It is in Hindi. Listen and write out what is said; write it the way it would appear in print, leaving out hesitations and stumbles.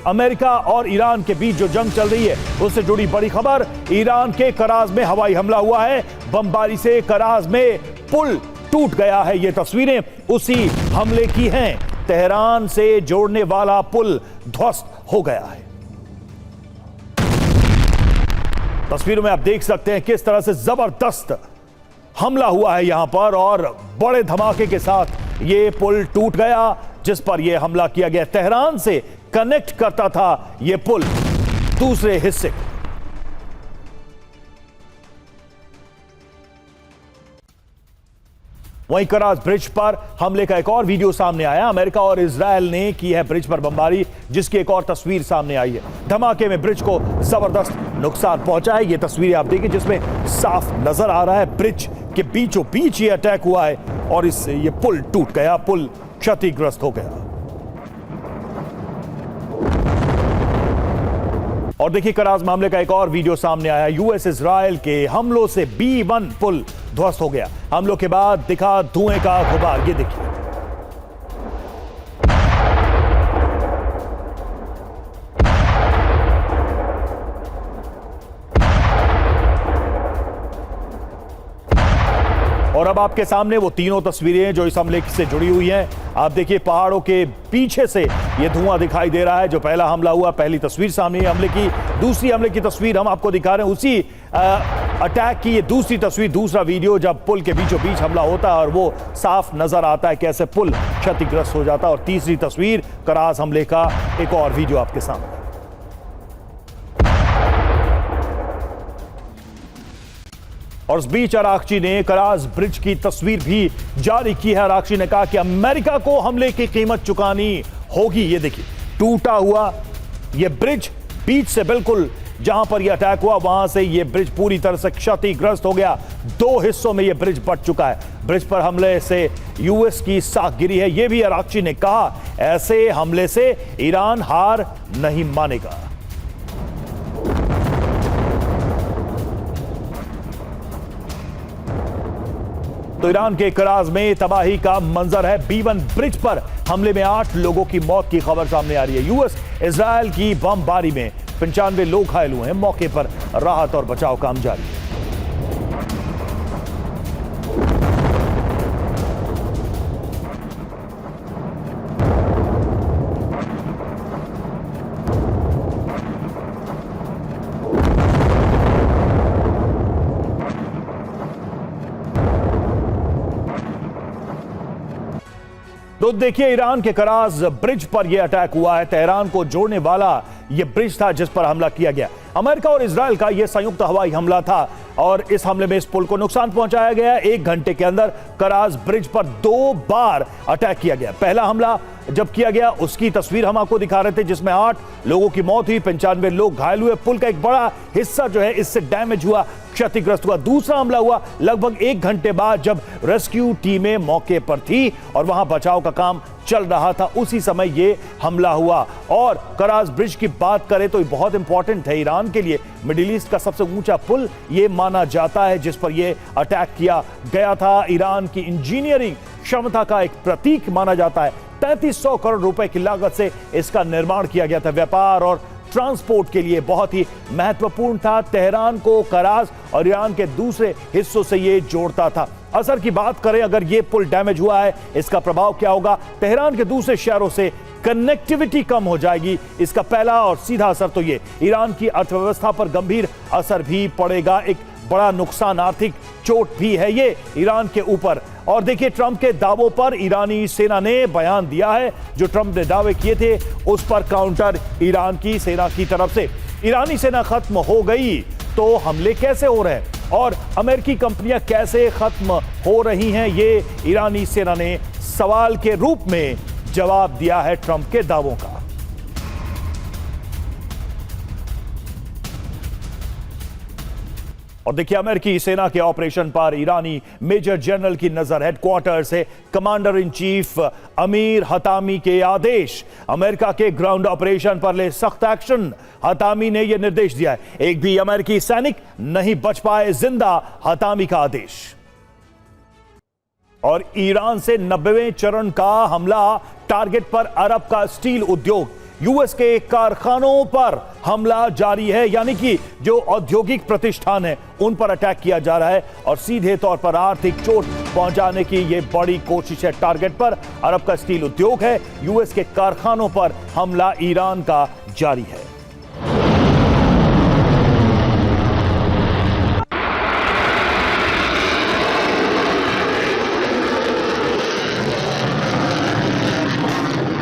अमेरिका और ईरान के बीच जो जंग चल रही है उससे जुड़ी बड़ी खबर। ईरान के कराज में हवाई हमला हुआ है। बमबारी से कराज में पुल टूट गया है। ये तस्वीरें उसी हमले की हैं। तेहरान से जोड़ने वाला पुल ध्वस्त हो गया है। तस्वीरों में आप देख सकते हैं किस तरह से जबरदस्त हमला हुआ है यहां पर और बड़े धमाके के साथ ये पुल टूट गया जिस पर यह हमला किया गया। तेहरान से कनेक्ट करता था यह पुल दूसरे हिस्से को। वहीं कराज ब्रिज पर हमले का एक और वीडियो सामने आया। अमेरिका और इजरायल ने की है ब्रिज पर बमबारी, जिसकी एक और तस्वीर सामने आई है। धमाके में ब्रिज को जबरदस्त नुकसान पहुंचा है। ये तस्वीरें आप देखिए जिसमें साफ नजर आ रहा है ब्रिज के बीचों बीच ये अटैक हुआ है और इससे ये पुल टूट गया, पुल क्षतिग्रस्त हो गया। और देखिए कराज मामले का एक और वीडियो सामने आया। यूएस इजरायल के हमलों से B1 पुल ध्वस्त हो गया। हमलों के बाद दिखा धुएं का गुबार। ये देखिए और अब आपके सामने वो तीनों तस्वीरें जो इस हमले से जुड़ी हुई हैं। आप देखिए पहाड़ों के पीछे से ये धुआं दिखाई दे रहा है। जो पहला हमला हुआ, पहली तस्वीर सामने हमले की, दूसरी हमले की तस्वीर हम आपको दिखा रहे हैं उसी अटैक की। ये दूसरी तस्वीर, दूसरा वीडियो जब पुल के बीचों बीच हमला होता है और वो साफ नजर आता है कैसे पुल क्षतिग्रस्त हो जाता है। और तीसरी तस्वीर कराज हमले का एक और वीडियो आपके सामने। और इस बीच आरागची ने कराज ब्रिज की तस्वीर भी जारी की है। आरागची ने कहा कि अमेरिका को हमले की कीमत चुकानी होगी। ये देखिए टूटा हुआ ये ब्रिज, बीच से बिल्कुल जहां पर यह अटैक हुआ वहां से यह ब्रिज पूरी तरह से क्षतिग्रस्त हो गया। दो हिस्सों में यह ब्रिज बंट चुका है। ब्रिज पर हमले से यूएस की साख गिरी है। यह भी आरागची ने कहा ऐसे हमले से ईरान हार नहीं मानेगा। तो ईरान के कराज में तबाही का मंजर है। B1 ब्रिज पर हमले में 8 लोगों की मौत की खबर सामने आ रही है। यूएस इजरायल की बमबारी में 95 लोग घायल हुए हैं। मौके पर राहत और बचाव काम जारी है। तो देखिए ईरान के कराज ब्रिज पर यह अटैक हुआ है। तेहरान को जोड़ने वाला यह ब्रिज था जिस पर हमला किया गया। अमेरिका और इजरायल का यह संयुक्त हवाई हमला था और इस हमले में इस पुल को नुकसान पहुंचाया गया। 1 घंटे के अंदर कराज ब्रिज पर 2 बार अटैक किया गया। पहला हमला जब किया गया उसकी तस्वीर हम आपको दिखा रहे थे जिसमें 8 लोगों की मौत हुई, 95 लोग घायल हुए। पुल का एक बड़ा हिस्सा जो है इससे डैमेज हुआ, क्षतिग्रस्त हुआ। दूसरा हमला हुआ लगभग 1 घंटे बाद जब रेस्क्यू टीमें मौके पर थी और वहां बचाव का काम चल रहा था। उसी समय यह हमला हुआ। और कराज ब्रिज की बात करें तो बहुत इंपॉर्टेंट है ईरान के लिए। मिडिल ईस्ट का सबसे ऊंचा पुल यह माना जाता है जिस पर यह अटैक किया गया था। ईरान की इंजीनियरिंग क्षमता का एक प्रतीक माना जाता है। 3300 करोड़ रुपए की लागत से इसका निर्माण किया गया था। व्यापार और ट्रांसपोर्ट के लिए बहुत ही महत्वपूर्ण था। तेहरान को कराज और ईरान के दूसरे हिस्सों से यह जोड़ता था। असर की बात करें, अगर यह पुल डैमेज हुआ है इसका प्रभाव क्या होगा? तेहरान के दूसरे शहरों से कनेक्टिविटी कम हो जाएगी। इसका पहला और सीधा असर तो ये ईरान की अर्थव्यवस्था पर गंभीर असर भी पड़ेगा। एक बड़ा नुकसान, आर्थिक चोट भी है ये ईरान के ऊपर। और देखिए ट्रंप के दावों पर ईरानी सेना ने बयान दिया है। जो ट्रंप ने दावे किए थे उस पर काउंटर ईरान की सेना की तरफ से। ईरानी सेना खत्म हो गई तो हमले कैसे हो रहे हैं और अमेरिकी कंपनियां कैसे खत्म हो रही हैं, ये ईरानी सेना ने सवाल के रूप में जवाब दिया है ट्रंप के दावों का। और देखिए अमेरिकी सेना के ऑपरेशन पर ईरानी मेजर जनरल की नजर। हेडक्वार्टर से कमांडर इन चीफ अमीर हतामी के आदेश। अमेरिका के ग्राउंड ऑपरेशन पर ले सख्त एक्शन। हतामी ने यह निर्देश दिया है एक भी अमेरिकी सैनिक नहीं बच पाए जिंदा, हतामी का आदेश। और ईरान से 90वें चरण का हमला, टारगेट पर अरब का स्टील उद्योग। यूएस के कारखानों पर हमला जारी है, यानी कि जो औद्योगिक प्रतिष्ठान है उन पर अटैक किया जा रहा है और सीधे तौर पर आर्थिक चोट पहुंचाने की यह बड़ी कोशिश है। टारगेट पर अरब का स्टील उद्योग है, यूएस के कारखानों पर हमला ईरान का जारी है।